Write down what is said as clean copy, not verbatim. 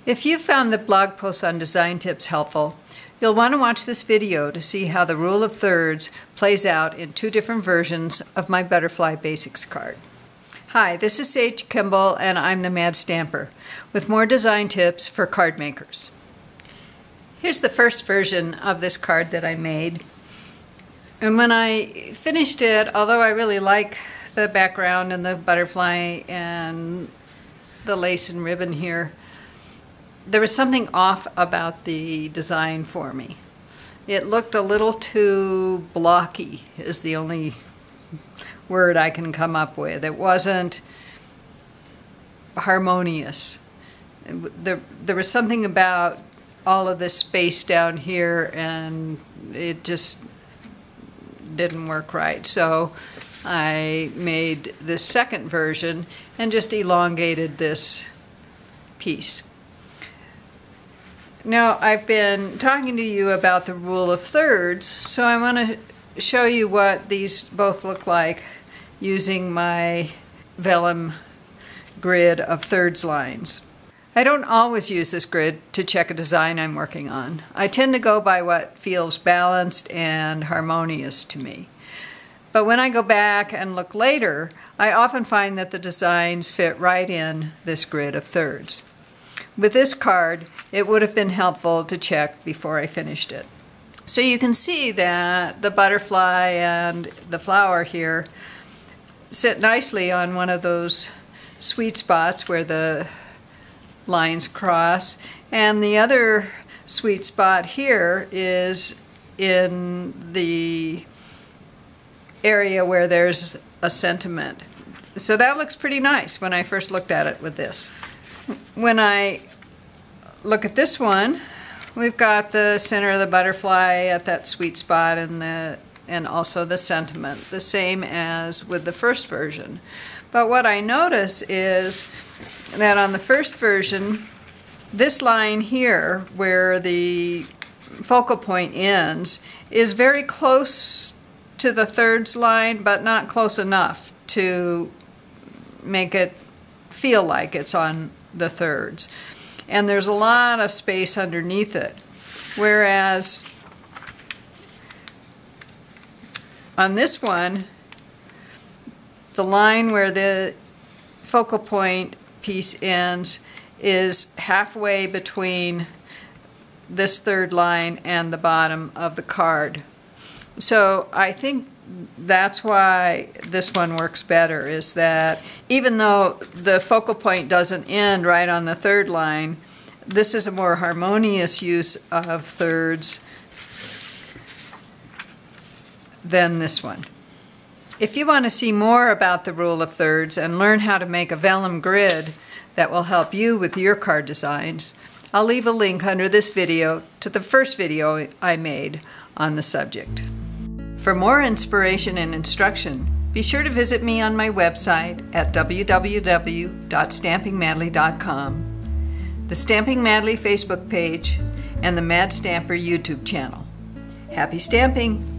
If you found the blog post on design tips helpful, you'll want to watch this video to see how the rule of thirds plays out in two different versions of my Butterfly Basics card. Hi, this is Sage Kimball and I'm the Mad Stamper with more design tips for card makers. Here's the first version of this card that I made. And when I finished it, although I really like the background and the butterfly and the lace and ribbon here, there was something off about the design for me. It looked a little too blocky, is the only word I can come up with. It wasn't harmonious. There was something about all of this space down here and it just didn't work right. So I made this second version and just elongated this piece. Now, I've been talking to you about the rule of thirds, so I want to show you what these both look like using my vellum grid of thirds lines. I don't always use this grid to check a design I'm working on. I tend to go by what feels balanced and harmonious to me. But when I go back and look later, I often find that the designs fit right in this grid of thirds. With this card, it would have been helpful to check before I finished it. So you can see that the butterfly and the flower here sit nicely on one of those sweet spots where the lines cross, and the other sweet spot here is in the area where there's a sentiment. So that looks pretty nice when I first looked at it with this. When I look at this one, we've got the center of the butterfly at that sweet spot and also the sentiment, the same as with the first version. But what I notice is that on the first version, this line here where the focal point ends is very close to the thirds line, but not close enough to make it feel like it's on the thirds. And there's a lot of space underneath it. Whereas on this one, the line where the focal point piece ends is halfway between this third line and the bottom of the card. So I think that's why this one works better, is that even though the focal point doesn't end right on the third line, this is a more harmonious use of thirds than this one. If you want to see more about the rule of thirds and learn how to make a vellum grid that will help you with your card designs, I'll leave a link under this video to the first video I made on the subject. For more inspiration and instruction, be sure to visit me on my website at www.stampingmadly.com, the Stamping Madly Facebook page, and the Mad Stamper YouTube channel. Happy stamping!